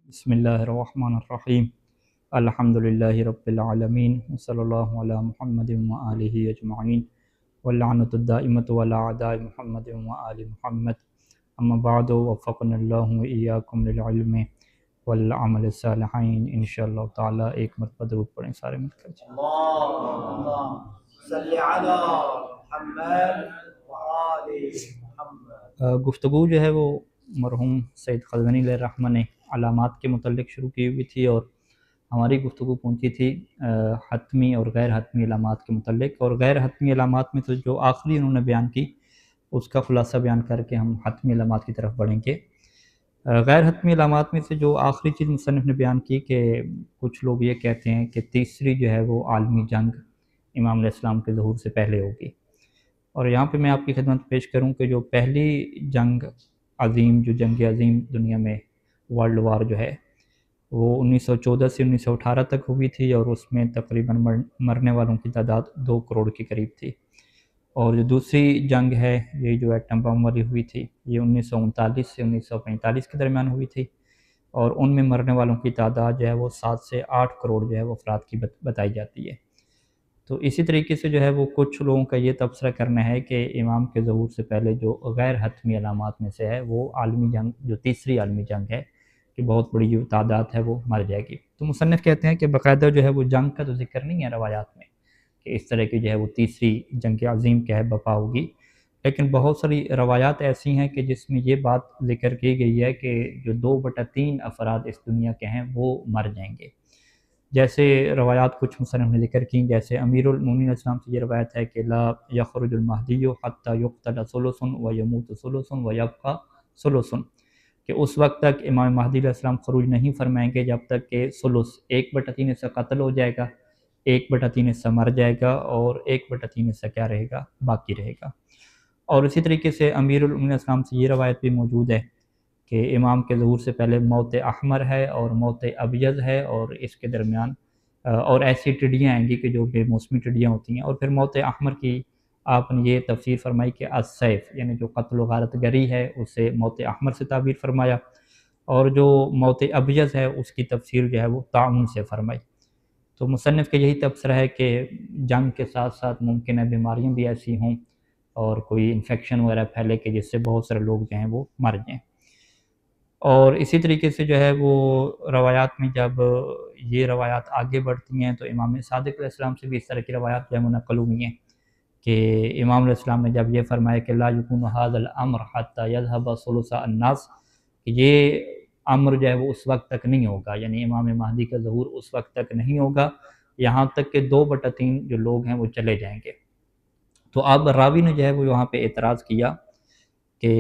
بسم اللہ الرحمن الرحیم الحمدللہ رب العالمین صلی اللہ علی محمد وآلہ اجمعین واللعنۃ الدائمۃ علی اعداء محمد وآل محمد اما بعد وفقنا اللہ وإیاکم للعلم والعمل الصالحین انشاءاللہ تعالی ایک مرتبہ درود پڑھیں سارے مل کر اللهم صل على محمد وآل محمد۔ گفتگو جو ہے وہ مرحوم سید قزوینی علیہ الرحمہ نے علامات کے متعلق شروع کی ہوئی تھی، اور ہماری گفتگو پہنچی تھی حتمی اور غیر حتمی علامات کے متعلق، اور غیر حتمی علامات میں تو جو آخری انہوں نے بیان کی اس کا خلاصہ بیان کر کے ہم حتمی علامات کی طرف بڑھیں گے۔ غیر حتمی علامات میں سے جو آخری چیز مصنف نے بیان کی کہ کچھ لوگ یہ کہتے ہیں کہ تیسری جو ہے وہ عالمی جنگ امام علیہ السلام کے ظہور سے پہلے ہوگی، اور یہاں پہ میں آپ کی خدمت پیش کروں کہ جو پہلی جنگ عظیم، جو جنگ عظیم دنیا میں ورلڈ وار جو ہے وہ 1914 سے 1918 تک ہوئی تھی، اور اس میں تقریباً مرنے والوں کی تعداد 2 کروڑ کے قریب تھی۔ اور جو دوسری جنگ ہے یہ جو ایٹم بم والی ہوئی تھی یہ 1939 سے 1945 کے درمیان ہوئی تھی، اور ان میں مرنے والوں کی تعداد جو ہے وہ 7 سے 8 کروڑ جو ہے وہ افراد کی بتائی جاتی ہے۔ تو اسی طریقے سے جو ہے وہ کچھ لوگوں کا یہ تبصرہ کرنا ہے کہ امام کے ظہور سے پہلے جو غیر حتمی علامات میں سے ہے وہ عالمی جنگ، جو تیسری عالمی جنگ ہے، کہ بہت بڑی جو تعداد ہے وہ مر جائے گی۔ تو مصنف کہتے ہیں کہ باقاعدہ جو ہے وہ جنگ کا تو ذکر نہیں ہے روایات میں کہ اس طرح کی جو ہے وہ تیسری جنگ عظیم کیا ہے بپا ہوگی، لیکن بہت ساری روایات ایسی ہیں کہ جس میں یہ بات ذکر کی گئی ہے کہ جو 2/3 افراد اس دنیا کے ہیں وہ مر جائیں گے۔ جیسے روایات کچھ مصنف نے ذکر کی، جیسے امیر المومنین السلام سے یہ روایت ہے کہ لا یخرج المہدی حتی یقتل ثلث ویموت ثلث ویبقى ثلث، کہ اس وقت تک امام مہدی علیہ السلام خروج نہیں فرمائیں گے جب تک کہ ثلث 1/3 حصہ قتل ہو جائے گا، 1/3 حصہ مر جائے گا، اور 1/3 حصہ کیا رہے گا؟ باقی رہے گا۔ اور اسی طریقے سے امیر المومنین السلام سے یہ روایت بھی موجود ہے کہ امام کے ظہور سے پہلے موت احمر ہے اور موت ابیض ہے، اور اس کے درمیان اور ایسی ٹڈیاں آئیں گی کہ جو بے موسمی ٹڈیاں ہوتی ہیں۔ اور پھر موت احمر کی آپ نے یہ تفسیر فرمائی کہ السیف، یعنی جو قتل و غارت گری ہے اسے موت احمر سے تعبیر فرمایا، اور جو موت ابیض ہے اس کی تفسیر جو ہے وہ طاعون سے فرمائی۔ تو مصنف کا یہی تبصرہ ہے کہ جنگ کے ساتھ ساتھ ممکن ہے بیماریاں بھی ایسی ہوں اور کوئی انفیکشن وغیرہ پھیلے کہ جس سے بہت سارے لوگ جو ہیں وہ مر جائیں۔ اور اسی طریقے سے جو ہے وہ روایات میں جب یہ روایات آگے بڑھتی ہیں تو امام صادق علیہ السلام سے بھی اس طرح کی روایات جو ہے منقل ہوئی ہیں کہ امام علیہ السلام نے جب یہ فرمایا کہ لا یکون ھذا الامر حتی یذهب ثلث الناس، کہ یہ امر جو ہے وہ اس وقت تک نہیں ہوگا، یعنی امام مہدی کا ظہور اس وقت تک نہیں ہوگا یہاں تک کہ 2/3 جو لوگ ہیں وہ چلے جائیں گے۔ تو اب راوی نے جو ہے وہ وہاں پہ اعتراض کیا کہ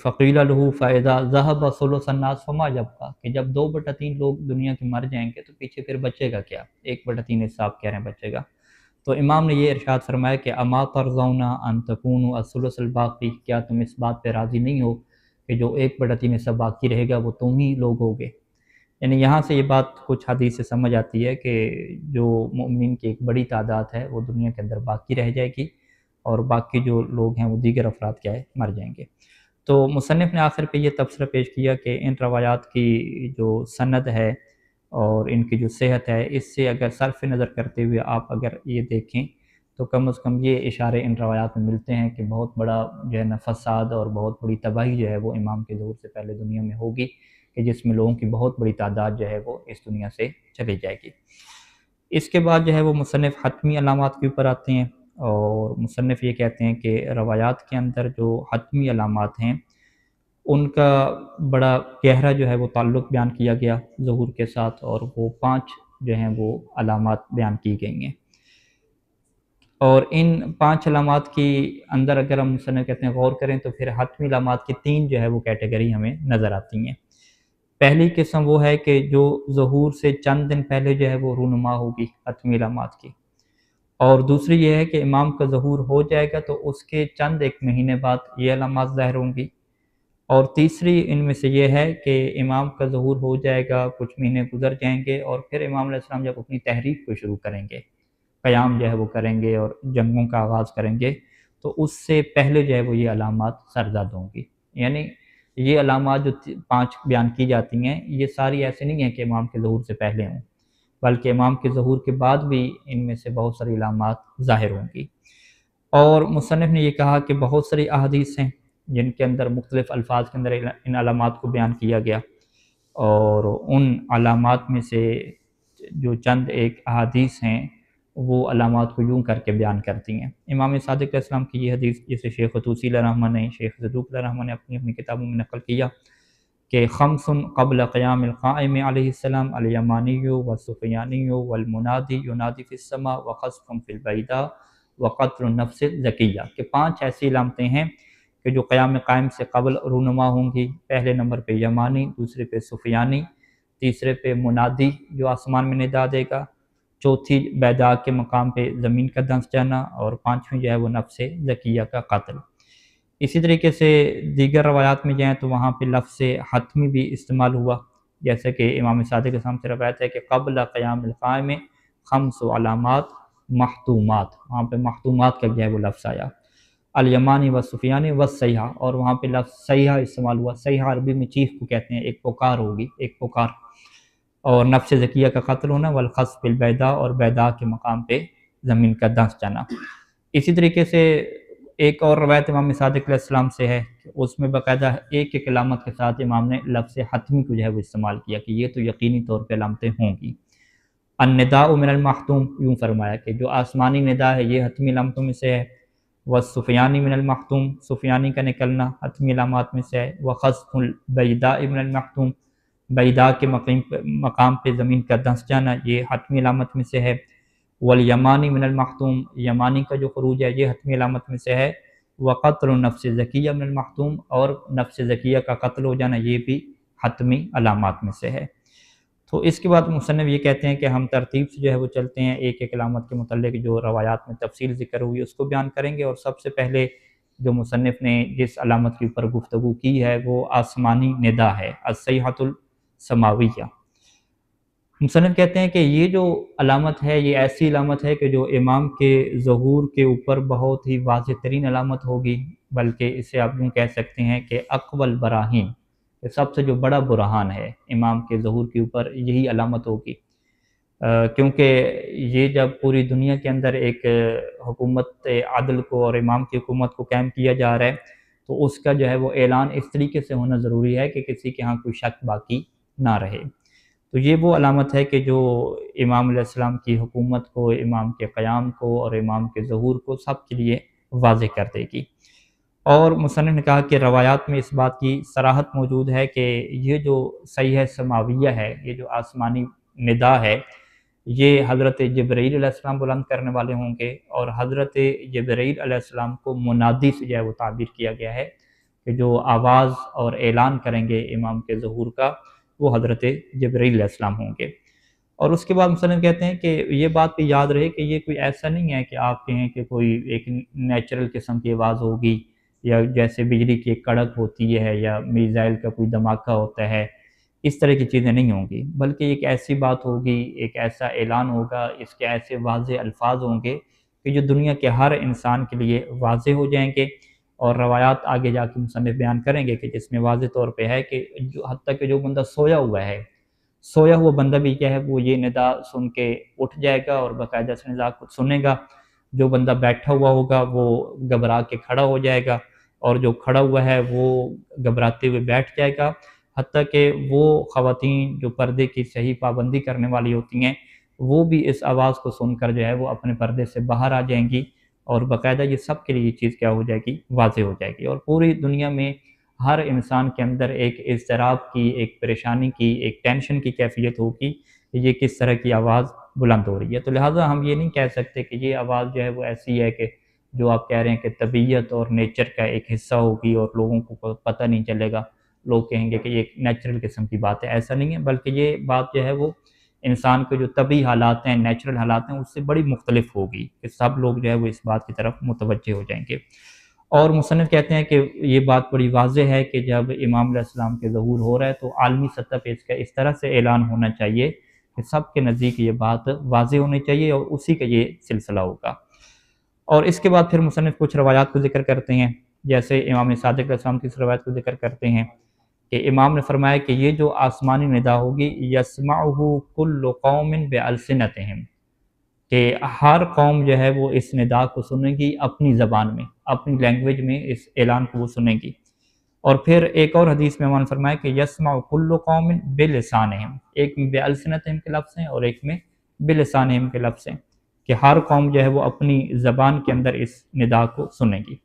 فقیل له فاذا ذهب ثلث الناس فما يبقى، کہ جب 2/3 لوگ دنیا کے مر جائیں گے تو پیچھے پھر بچے گا کیا؟ 1/3 حصہ آپ کہہ رہے ہیں بچے گا۔ تو امام نے یہ ارشاد فرمایا کہ اما ترضون ان تکونوا الثلث الباقی، کیا تم اس بات پہ راضی نہیں ہو کہ جو 1/3 حصہ باقی رہے گا وہ تم ہی لوگ ہوگے؟ یعنی یہاں سے یہ بات کچھ حدیث سے سمجھ آتی ہے کہ جو مومنین کی ایک بڑی تعداد ہے وہ دنیا کے اندر باقی رہ جائے گی، اور باقی جو لوگ ہیں وہ دیگر افراد کیا ہے؟ مر جائیں گے۔ تو مصنف نے آخر پہ یہ تبصرہ پیش کیا کہ ان روایات کی جو سند ہے اور ان کی جو صحت ہے، اس سے اگر صرف نظر کرتے ہوئے آپ اگر یہ دیکھیں تو کم از کم یہ اشارے ان روایات میں ملتے ہیں کہ بہت بڑا جو ہے نا فساد اور بہت بڑی تباہی جو ہے وہ امام کے ظہور سے پہلے دنیا میں ہوگی، کہ جس میں لوگوں کی بہت بڑی تعداد جو ہے وہ اس دنیا سے چلی جائے گی۔ اس کے بعد جو ہے وہ مصنف حتمی علامات کے اوپر آتے ہیں، اور مصنف یہ کہتے ہیں کہ روایات کے اندر جو حتمی علامات ہیں ان کا بڑا گہرا جو ہے وہ تعلق بیان کیا گیا ظہور کے ساتھ، اور وہ 5 جو ہیں وہ علامات بیان کی گئی ہیں۔ اور ان 5 علامات کی اندر اگر ہم مصنف کہتے ہیں غور کریں تو پھر حتمی علامات کی 3 جو ہے وہ کیٹیگری ہمیں نظر آتی ہیں۔ پہلی قسم وہ ہے کہ جو ظہور سے چند دن پہلے جو ہے وہ رونما ہوگی حتمی علامات کی، اور دوسری یہ ہے کہ امام کا ظہور ہو جائے گا تو اس کے چند ایک مہینے بعد یہ علامات ظاہر ہوں گی، اور تیسری ان میں سے یہ ہے کہ امام کا ظہور ہو جائے گا، کچھ مہینے گزر جائیں گے، اور پھر امام علیہ السلام جب اپنی تحریک کو شروع کریں گے، قیام جو ہے وہ کریں گے اور جنگوں کا آغاز کریں گے، تو اس سے پہلے جو ہے وہ یہ علامات سرزد ہوں گی۔ یعنی یہ علامات جو 5 بیان کی جاتی ہیں یہ ساری ایسے نہیں ہیں کہ امام کے ظہور سے پہلے ہوں، بلکہ امام کے ظہور کے بعد بھی ان میں سے بہت ساری علامات ظاہر ہوں گی۔ اور مصنف نے یہ کہا کہ بہت ساری احادیث ہیں جن کے اندر مختلف الفاظ کے اندر ان علامات کو بیان کیا گیا، اور ان علامات میں سے جو چند ایک احادیث ہیں وہ علامات کو یوں کر کے بیان کرتی ہیں۔ امام صادق علیہ السلام کی یہ حدیث جسے شیخ طوسی علیہ الرحمہ نے، شیخ صدوق علیہ الرحمہ نے اپنی کتابوں میں نقل کیا کہ خمس قبل قیام القائم علیہ السلام الیمانی والسفیانی والمنادی ینادی فی السماء وخسف فی البیداء وقتل النفس الزکیہ، کہ 5 ایسی علامتیں ہیں کہ جو قیام قائم سے قبل رونما ہوں گی۔ پہلے نمبر پہ یمانی، دوسرے پہ سفیانی، تیسرے پہ منادی جو آسمان میں ندا دے گا، چوتھی بیداء کے مقام پہ زمین کا دھنس جانا، اور 5ویں جو ہے وہ نفس زکیہ کا قتل۔ اسی طریقے سے دیگر روایات میں جائیں تو وہاں پہ لفظ حتمی بھی استعمال ہوا، جیسے کہ امام صادق کے سامنے سے روایت ہے کہ قبل قیام القائم 5 علامات محتومات، وہاں پہ محتومات کا جو ہے وہ لفظ آیا، الیمانی و سفیانی و سیحہ، اور وہاں پہ لفظ سیحہ استعمال ہوا۔ سیحہ عربی میں چیخ کو کہتے ہیں، ایک پکار ہوگی، ایک پکار، اور نفس زکیہ کا قتل ہونا، والخسف فی البیداء، اور بیداء کے مقام پہ زمین کا دھنس جانا۔ اسی طریقے سے ایک اور روایت امام صادق علیہ السلام سے ہے کہ اس میں باقاعدہ ایک ایک علامت کے ساتھ امام نے لفظ حتمی کو جو ہے وہ استعمال کیا کہ یہ تو یقینی طور پہ علامتیں ہوں گی۔ النداء من المحتوم، یوں فرمایا کہ جو آسمانی ندا ہے یہ حتمی علامتوں میں سے ہے، والسفیانی من المحتوم، سفیانی کا نکلنا حتمی علامات میں سے ہے، وخسف البیداء من المحتوم، بیداء کے مقام پہ زمین کا دھنس جانا یہ حتمی علامت میں سے ہے، والیمانی من المحتوم، یمانی کا جو خروج ہے یہ حتمی علامت میں سے ہے، وقتل النفس زکیہ من المحتوم، اور نفس زکیہ کا قتل ہو جانا یہ بھی حتمی علامات میں سے ہے۔ تو اس کے بعد مصنف یہ کہتے ہیں کہ ہم ترتیب سے جو ہے وہ چلتے ہیں، ایک ایک علامت کے متعلق جو روایات میں تفصیل ذکر ہوئی اس کو بیان کریں گے، اور سب سے پہلے جو مصنف نے جس علامت کے اوپر گفتگو کی ہے وہ آسمانی ندا ہے، الصیحۃ السماویہ۔ مصنف کہتے ہیں کہ یہ جو علامت ہے یہ ایسی علامت ہے کہ جو امام کے ظہور کے اوپر بہت ہی واضح ترین علامت ہوگی، بلکہ اسے آپ یوں کہہ سکتے ہیں کہ اقوال براہین، سب سے جو بڑا برہان ہے امام کے ظہور کے اوپر یہی علامت ہوگی، کیونکہ یہ جب پوری دنیا کے اندر ایک حکومت عدل کو اور امام کی حکومت کو قائم کیا جا رہا ہے تو اس کا جو ہے وہ اعلان اس طریقے سے ہونا ضروری ہے کہ کسی کے ہاں کوئی شک باقی نہ رہے۔ تو یہ وہ علامت ہے کہ جو امام علیہ السلام کی حکومت کو، امام کے قیام کو اور امام کے ظہور کو سب کے لیے واضح کر دے گی۔ اور مصنف نے کہا کہ روایات میں اس بات کی صراحت موجود ہے کہ یہ جو صیحہ سماویہ ہے، یہ جو آسمانی ندا ہے، یہ حضرت جبرائیل علیہ السلام بلند کرنے والے ہوں گے، اور حضرت جبرائیل علیہ السلام کو منادی سے جو ہے وہ تعبیر کیا گیا ہے کہ جو آواز اور اعلان کریں گے امام کے ظہور کا وہ حضرت جبرائیل علیہ السلام ہوں گے۔ اور اس کے بعد مصنف کہتے ہیں کہ یہ بات بھی یاد رہے کہ یہ کوئی ایسا نہیں ہے کہ آپ کہیں کہ کوئی ایک نیچرل قسم کی آواز ہوگی، یا جیسے بجلی کی ایک کڑک ہوتی ہے یا میزائل کا کوئی دھماکہ ہوتا ہے، اس طرح کی چیزیں نہیں ہوں گی، بلکہ ایک ایسی بات ہوگی، ایک ایسا اعلان ہوگا، اس کے ایسے واضح الفاظ ہوں گے کہ جو دنیا کے ہر انسان کے لیے واضح ہو جائیں گے۔ اور روایات آگے جا کے مصنف بیان کریں گے کہ جس میں واضح طور پہ ہے کہ حتیٰ کہ جو بندہ سویا ہوا ہے، سویا ہوا بندہ بھی کیا ہے وہ یہ ندا سن کے اٹھ جائے گا اور باقاعدہ اس ندا کو سنے گا، جو بندہ بیٹھا ہوا ہوگا وہ گھبرا کے کھڑا ہو جائے گا، اور جو کھڑا ہوا ہے وہ گھبراتے ہوئے بیٹھ جائے گا، حتیٰ کہ وہ خواتین جو پردے کی صحیح پابندی کرنے والی ہوتی ہیں وہ بھی اس آواز کو سن کر جو ہے وہ اپنے پردے سے باہر آ جائیں گی، اور باقاعدہ یہ سب کے لیے یہ چیز کیا ہو جائے گی، واضح ہو جائے گی۔ اور پوری دنیا میں ہر انسان کے اندر ایک اضطراب کی، ایک پریشانی کی، ایک ٹینشن کی کیفیت ہوگی کہ یہ کس طرح کی آواز بلند ہو رہی ہے۔ تو لہٰذا ہم یہ نہیں کہہ سکتے کہ یہ آواز جو ہے وہ ایسی ہے کہ جو آپ کہہ رہے ہیں کہ طبیعت اور نیچر کا ایک حصہ ہوگی اور لوگوں کو پتہ نہیں چلے گا، لوگ کہیں گے کہ یہ ایک نیچرل قسم کی بات ہے، ایسا نہیں ہے، بلکہ یہ بات جو ہے وہ انسان کے جو طبعی حالات ہیں، نیچرل حالات ہیں، اس سے بڑی مختلف ہوگی کہ سب لوگ جو ہے وہ اس بات کی طرف متوجہ ہو جائیں گے۔ اور مصنف کہتے ہیں کہ یہ بات بڑی واضح ہے کہ جب امام علیہ السلام کے ظہور ہو رہا ہے تو عالمی سطح پہ اس کا اس طرح سے اعلان ہونا چاہیے کہ سب کے نزدیک یہ بات واضح ہونی چاہیے، اور اسی کا یہ سلسلہ ہوگا۔ اور اس کے بعد پھر مصنف کچھ روایات کو ذکر کرتے ہیں، جیسے امام صادق علیہ السلام کی اس روایت کو ذکر کرتے ہیں کہ امام نے فرمایا کہ یہ جو آسمانی ندا ہوگی یسمعہ کل قوم بألسنتہم، کہ ہر قوم جو ہے وہ اس ندا کو سنے گی اپنی زبان میں، اپنی لینگویج میں اس اعلان کو وہ سنے گی۔ اور پھر ایک اور حدیث میں امام نے فرمایا کہ یسمع کل قوم بلسانہم، ایک میں بألسنتہم کے لفظ ہیں اور ایک میں بلسانہم کے لفظ ہیں، کہ ہر قوم جو ہے وہ اپنی زبان کے اندر اس ندا کو سنے گی۔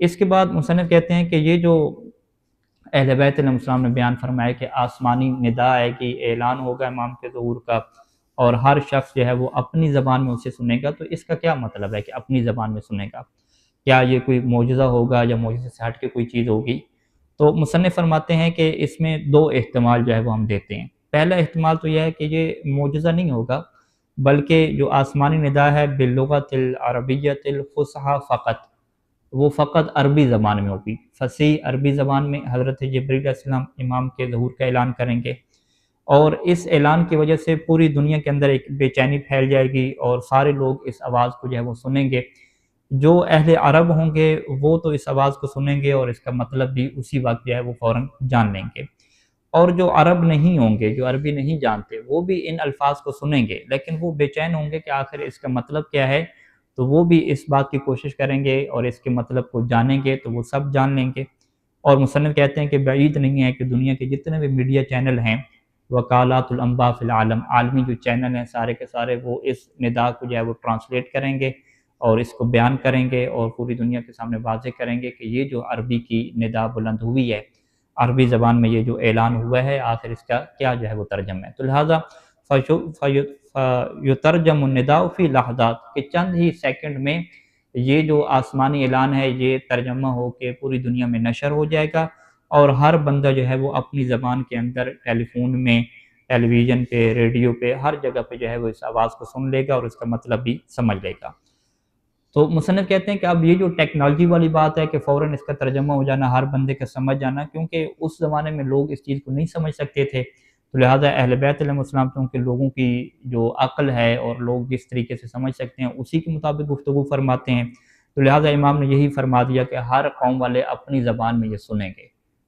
اس کے بعد مصنف کہتے ہیں کہ یہ جو اہل بیت علیہ السلام نے بیان فرمایا کہ آسمانی ندا آئے گی، اعلان ہوگا امام کے ظہور کا، اور ہر شخص جو ہے وہ اپنی زبان میں اسے سنے گا، تو اس کا کیا مطلب ہے کہ اپنی زبان میں سنے گا؟ کیا یہ کوئی معجزہ ہوگا یا معجزے سے ہٹ کے کوئی چیز ہوگی؟ تو مصنف فرماتے ہیں کہ اس میں دو احتمال جو ہے وہ ہم دیتے ہیں۔ پہلا احتمال تو یہ ہے کہ یہ معجزہ نہیں ہوگا، بلکہ جو آسمانی ندا ہے باللغت العربیۃ الفصحی فقط، وہ فقط عربی زبان میں ہوگی، فصیح عربی زبان میں حضرت جبریل علیہ السلام امام کے ظہور کا اعلان کریں گے، اور اس اعلان کی وجہ سے پوری دنیا کے اندر ایک بے چینی پھیل جائے گی اور سارے لوگ اس آواز کو جو ہے وہ سنیں گے۔ جو اہل عرب ہوں گے وہ تو اس آواز کو سنیں گے اور اس کا مطلب بھی اسی وقت جو ہے وہ فوراً جان لیں گے، اور جو عرب نہیں ہوں گے، جو عربی نہیں جانتے، وہ بھی ان الفاظ کو سنیں گے، لیکن وہ بے چین ہوں گے کہ آخر اس کا مطلب کیا ہے، تو وہ بھی اس بات کی کوشش کریں گے اور اس کے مطلب کو جانیں گے، تو وہ سب جان لیں گے۔ اور مصنف کہتے ہیں کہ بعید نہیں ہے کہ دنیا کے جتنے بھی میڈیا چینل ہیں، وکالات الانباء فی العالم، عالمی جو چینل ہیں سارے کے سارے، وہ اس ندا کو جو ہے وہ ٹرانسلیٹ کریں گے اور اس کو بیان کریں گے اور پوری دنیا کے سامنے واضح کریں گے کہ یہ جو عربی کی ندا بلند ہوئی ہے، عربی زبان میں یہ جو اعلان ہوا ہے، آخر اس کا کیا جو ہے وہ ترجمہ ہے۔ تو لہٰذا یترجم النداء فی لحظات، کہ چند ہی سیکنڈ میں یہ جو آسمانی اعلان ہے یہ ترجمہ ہو کے پوری دنیا میں نشر ہو جائے گا، اور ہر بندہ جو ہے وہ اپنی زبان کے اندر ٹیلی فون میں، ٹیلی ویژن پہ، ریڈیو پہ، ہر جگہ پہ جو ہے وہ اس آواز کو سن لے گا اور اس کا مطلب بھی سمجھ لے گا۔ تو مصنف کہتے ہیں کہ اب یہ جو ٹیکنالوجی والی بات ہے کہ فوراً اس کا ترجمہ ہو جانا، ہر بندے کا سمجھ جانا، کیونکہ اس زمانے میں لوگ اس چیز کو نہیں سمجھ سکتے تھے، تو لہٰذا اہل بیت علیہ السلام کیونکہ لوگوں کی جو عقل ہے اور لوگ جس طریقے سے سمجھ سکتے ہیں اسی کے مطابق گفتگو فرماتے ہیں، تو لہٰذا امام نے یہی فرما دیا کہ ہر قوم والے اپنی زبان میں یہ سنیں گے۔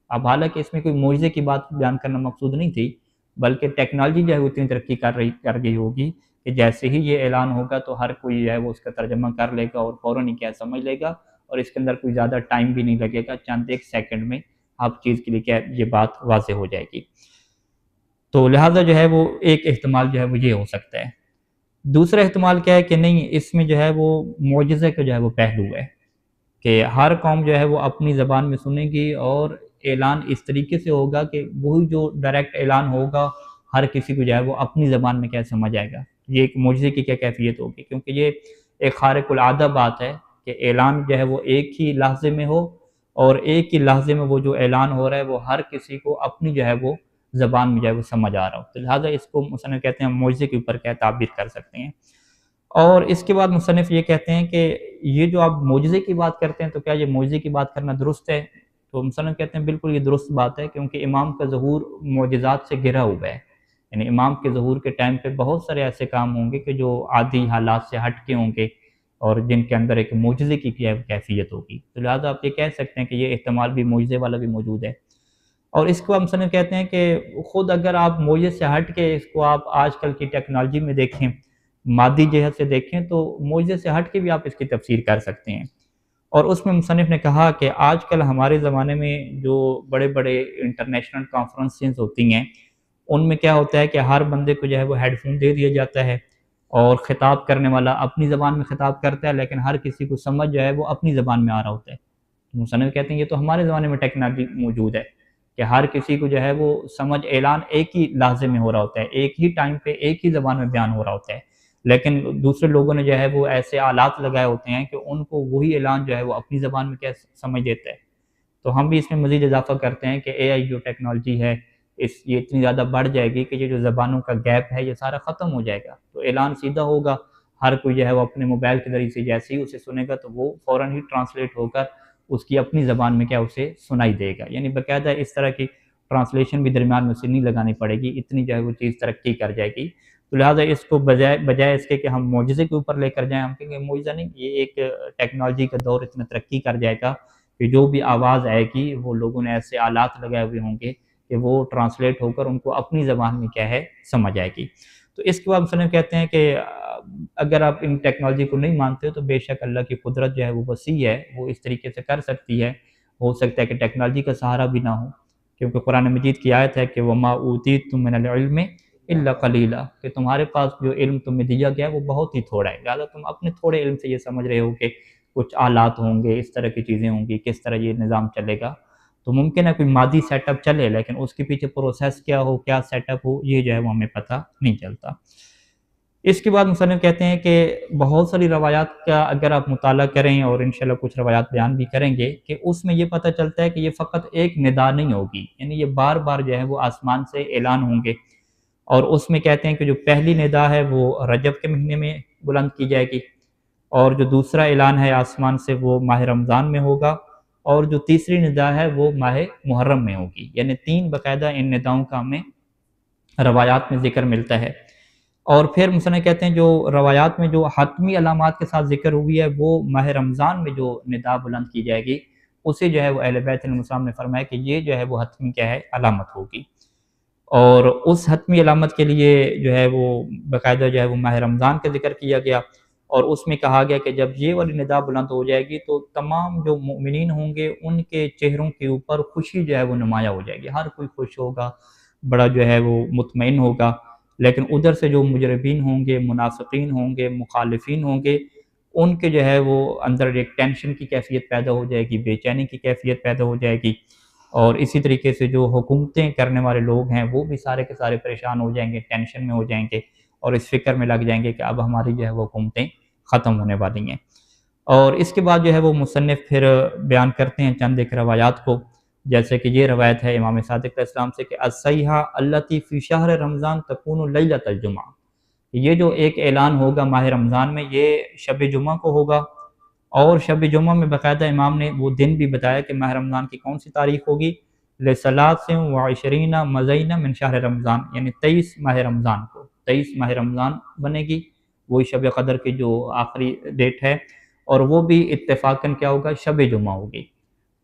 اب حالانکہ اس میں کوئی معجزے کی بات بیان کرنا مقصود نہیں تھی، بلکہ ٹیکنالوجی جو ہے وہ اتنی ترقی کر گئی ہوگی کہ جیسے ہی یہ اعلان ہوگا تو ہر کوئی جو ہے وہ اس کا ترجمہ کر لے گا اور فوراً ہی کیا سمجھ لے گا، اور اس کے اندر کوئی زیادہ ٹائم بھی نہیں لگے گا، چند ایک سیکنڈ میں آپ چیز کے لیے کیا یہ بات واضح ہو جائے گی۔ تو لہٰذا جو ہے وہ ایک احتمال جو ہے وہ یہ ہو سکتا ہے۔ دوسرا احتمال کیا ہے کہ نہیں، اس میں جو ہے وہ معجزے کا جو ہے وہ پہلو ہے کہ ہر قوم جو ہے وہ اپنی زبان میں سنے گی، اور اعلان اس طریقے سے ہوگا کہ وہی جو ڈائریکٹ اعلان ہوگا ہر کسی کو جو ہے وہ اپنی زبان میں کیا سمجھ آئے گا۔ یہ ایک معجزے کی کیا کیفیت ہوگی، کیونکہ یہ ایک خارق العادہ بات ہے کہ اعلان جو ہے وہ ایک ہی لحظے میں ہو، اور ایک ہی لحظے میں وہ جو اعلان ہو رہا ہے وہ ہر کسی کو اپنی جو ہے وہ زبان میں جو ہے وہ سمجھ آ رہا ہو، تو لہٰذا اس کو مصنف کہتے ہیں معجزے کے اوپر کیا تعبیر کر سکتے ہیں۔ اور اس کے بعد مصنف یہ کہتے ہیں کہ یہ جو آپ معجزے کی بات کرتے ہیں تو کیا یہ معجزے کی بات کرنا درست ہے؟ تو مصنف کہتے ہیں بالکل یہ درست بات ہے، کیونکہ امام کا ظہور معجزات سے گھرا ہوا ہے، یعنی امام کے ظہور کے ٹائم پہ بہت سارے ایسے کام ہوں گے کہ جو عادی حالات سے ہٹ کے ہوں گے اور جن کے اندر ایک معجزے کی کیفیت ہوگی، تو لہٰذا آپ یہ کہہ سکتے ہیں کہ یہ احتمال بھی معجزے والا بھی موجود ہے۔ اور اس کو ہم مصنف کہتے ہیں کہ خود اگر آپ معجزے سے ہٹ کے اس کو آپ آج کل کی ٹیکنالوجی میں دیکھیں، مادی جہت سے دیکھیں، تو معجزے سے ہٹ کے بھی آپ اس کی تفسیر کر سکتے ہیں۔ اور اس میں مصنف نے کہا کہ آج کل ہمارے زمانے میں جو بڑے بڑے انٹرنیشنل کانفرنسز ہوتی ہیں، ان میں کیا ہوتا ہے کہ ہر بندے کو جو ہے وہ ہیڈ فون دے دیا جاتا ہے، اور خطاب کرنے والا اپنی زبان میں خطاب کرتا ہے، لیکن ہر کسی کو سمجھ جو ہے وہ اپنی زبان میں آ رہا ہوتا ہے۔ مصنف کہتے ہیں یہ تو ہمارے زمانے میں ٹیکنالوجی موجود ہے کہ ہر کسی کو جو ہے وہ سمجھ، اعلان ایک ہی لحظے میں ہو رہا ہوتا ہے، ایک ہی ٹائم پہ ایک ہی زبان میں بیان ہو رہا ہوتا ہے، لیکن دوسرے لوگوں نے جو ہے وہ ایسے آلات لگائے ہوتے ہیں کہ ان کو وہی اعلان جو ہے وہ اپنی زبان میں کیا سمجھ دیتا ہے۔ تو ہم بھی اس میں مزید اضافہ کرتے ہیں کہ اے آئی جو ٹیکنالوجی ہے یہ اتنی زیادہ بڑھ جائے گی کہ یہ جو زبانوں کا گیپ ہے یہ سارا ختم ہو جائے گا، تو اعلان سیدھا ہوگا، ہر کوئی جو ہے وہ اپنے موبائل کے ذریعے سے جیسے ہی اسے سنے گا تو وہ فوراً ہی ٹرانسلیٹ ہو کر اس کی اپنی زبان میں کیا اسے سنائی دے گا، یعنی باقاعدہ اس طرح کی ٹرانسلیشن بھی درمیان میں سے نہیں لگانی پڑے گی، اتنی جو ہے وہ چیز ترقی کر جائے گی۔ تو لہٰذا اس کو بجائے اس کے کہ ہم معجزے کے اوپر لے کر جائیں، ہم کہیں گے معجزہ نہیں، یہ ایک ٹیکنالوجی کا دور اتنا ترقی کر جائے گا کہ جو بھی آواز آئے گی وہ لوگوں نے ایسے آلات لگائے ہوئے ہوں گے کہ وہ ٹرانسلیٹ ہو کر ان کو اپنی زبان میں کیا ہے سمجھ آئے گی۔ تو اس کے بعد مصنف کہتے ہیں کہ اگر آپ ان ٹیکنالوجی کو نہیں مانتے تو بے شک اللہ کی قدرت جو ہے وہ وسیع ہے، وہ اس طریقے سے کر سکتی ہے، ہو سکتا ہے کہ ٹیکنالوجی کا سہارا بھی نہ ہو، کیونکہ قرآن مجید کی آیت ہے کہ وَمَا أُوتِيتُم مِّنَ الْعِلْمِ إِلَّا قَلِيلًا، کہ تمہارے پاس جو علم تمہیں دیا گیا وہ بہت ہی تھوڑا ہے، لہٰذا تم اپنے تھوڑے علم سے یہ سمجھ رہے ہو کہ کچھ آلات ہوں گے، اس طرح کی چیزیں ہوں گی، کس طرح یہ نظام چلے گا۔ تو ممکن ہے کوئی مادی سیٹ اپ چلے، لیکن اس کے پیچھے پروسیس کیا ہو، کیا سیٹ اپ ہو، یہ جو ہے وہ ہمیں پتہ نہیں چلتا۔ اس کے بعد مصنف کہتے ہیں کہ بہت ساری روایات کا اگر آپ مطالعہ کریں، اور انشاءاللہ کچھ روایات بیان بھی کریں گے، کہ اس میں یہ پتہ چلتا ہے کہ یہ فقط ایک ندا نہیں ہوگی، یعنی یہ بار بار جو ہے وہ آسمان سے اعلان ہوں گے، اور اس میں کہتے ہیں کہ جو پہلی ندا ہے وہ رجب کے مہینے میں بلند کی جائے گی، اور جو دوسرا اعلان ہے آسمان سے وہ ماہ رمضان میں ہوگا، اور جو تیسری ندا ہے وہ ماہ محرم میں ہوگی، یعنی 3 باقاعدہ ان نداؤں کا ہمیں روایات میں ذکر ملتا ہے۔ اور پھر مصنف کہتے ہیں جو روایات میں جو حتمی علامات کے ساتھ ذکر ہوئی ہے وہ ماہ رمضان میں جو ندا بلند کی جائے گی، اسے جو ہے وہ اہل بیت علیہ السلام نے فرمایا کہ یہ جو ہے وہ حتمی کیا ہے علامت ہوگی، اور اس حتمی علامت کے لیے جو ہے وہ باقاعدہ جو ہے وہ ماہ رمضان کا ذکر کیا گیا، اور اس میں کہا گیا کہ جب یہ والی ندا بلند ہو جائے گی تو تمام جو مؤمنین ہوں گے ان کے چہروں کے اوپر خوشی جو ہے وہ نمایاں ہو جائے گی، ہر کوئی خوش ہوگا، بڑا جو ہے وہ مطمئن ہوگا، لیکن ادھر سے جو مجربین ہوں گے، منافقین ہوں گے، مخالفین ہوں گے، ان کے جو ہے وہ اندر ایک ٹینشن کی کیفیت پیدا ہو جائے گی، بے چینی کی کیفیت پیدا ہو جائے گی، اور اسی طریقے سے جو حکومتیں کرنے والے لوگ ہیں وہ بھی سارے کے سارے پریشان ہو جائیں گے، ٹینشن میں ہو جائیں گے، اور اس فکر میں لگ جائیں گے کہ اب ہماری جو ہے وہ حکومتیں ختم ہونے والی ہیں۔ اور اس کے بعد جو ہے وہ مصنف پھر بیان کرتے ہیں چند ایک روایات کو، جیسے کہ یہ روایت ہے امام صادق علیہ السلام سے کہ الصیحہ التی فی شہر رمضان تکون لیلۃ الجمعہ، یہ جو ایک اعلان ہوگا ماہ رمضان میں یہ شب جمعہ کو ہوگا، اور شب جمعہ میں باقاعدہ امام نے وہ دن بھی بتایا کہ ماہ رمضان کی کون سی تاریخ ہوگی، ل23 مضین من شہر رمضان، یعنی 23 ماہ رمضان کو، 23 ماہ رمضان بنے گی، وہی شب قدر کی جو آخری ڈیٹ ہے، اور وہ بھی اتفاقاً کیا ہوگا، شب جمعہ ہوگی،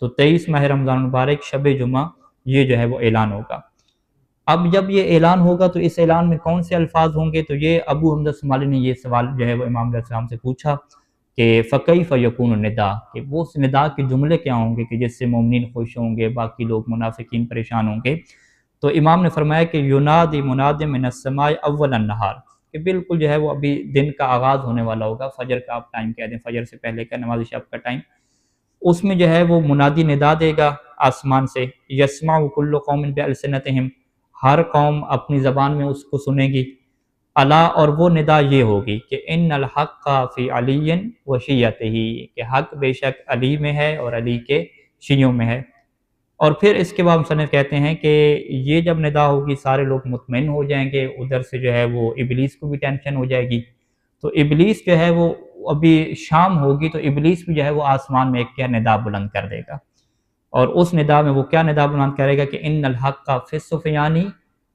تو 23 ماہ رمضان مبارک شب جمعہ یہ جو ہے وہ اعلان ہوگا۔ اب جب یہ اعلان ہوگا تو اس اعلان میں کون سے الفاظ ہوں گے، تو یہ ابو حمزہ الصومالی نے یہ سوال جو ہے وہ امام علیہ السلام سے پوچھا کہ فَكَيْفَ يَكُونُ النِّدَاء، کہ وہ اس ندا کے جملے کیا ہوں گے کہ جس سے مومنین خوش ہوں گے، باقی لوگ منافقین پریشان ہوں گے۔ تو امام نے فرمایا کہ يُنَادِ مُنَادٍ مِّنَ السَّمَاءِ أَوَّلَ النَّهَارِ، کہ بالکل جو ہے وہ ابھی دن کا آغاز ہونے والا ہوگا، فجر کا آپ ٹائم کہہ دیں، فجر سے پہلے کا نماز شب کا ٹائم، اس میں جو ہے وہ منادی ندا دے گا آسمان سے، یسمع کل قوم بألسنتہم، ہر قوم اپنی زبان میں اس کو سنے گی، الا، اور وہ ندا یہ ہوگی کہ ان الحق فی علی و شیعتہ، کہ حق بے شک علی میں ہے اور علی کے شیعوں میں ہے۔ اور پھر اس کے بعد مصنف کہتے ہیں کہ یہ جب ندا ہوگی سارے لوگ مطمئن ہو جائیں گے، ادھر سے جو ہے وہ ابلیس کو بھی ٹینشن ہو جائے گی، تو ابلیس جو ہے وہ ابھی شام ہوگی تو ابلیس بھی جو ہے وہ آسمان میں ایک کیا ندا بلند کر دے گا، اور اس ندا میں وہ کیا ندا بلند کرے گا کہ ان الحق فی السفیانی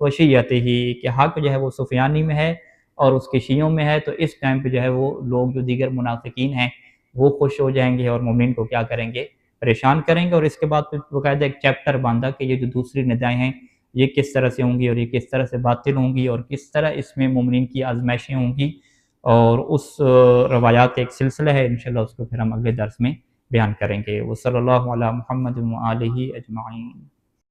و شیعتہ، کہ حق جو ہے وہ سفیانی میں ہے اور اس کے شیعوں میں ہے۔ تو اس ٹائم پہ جو ہے وہ لوگ جو دیگر منافقین ہیں وہ خوش ہو جائیں گے اور مومنین کو کیا کریں گے، پریشان کریں گے۔ اور اس کے بعد پھر باقاعدہ ایک چیپٹر باندھا کہ یہ جو دوسری ندائیں ہیں یہ کس طرح سے ہوں گی، اور یہ کس طرح سے باطل ہوں گی، اور کس طرح اس میں مومنین کی آزمائشیں ہوں گی، اور اس روایات کا ایک سلسلہ ہے، انشاءاللہ اس کو پھر ہم اگلے درس میں بیان کریں گے۔ وصلی اللہ علی محمد و آلہ اجمعین۔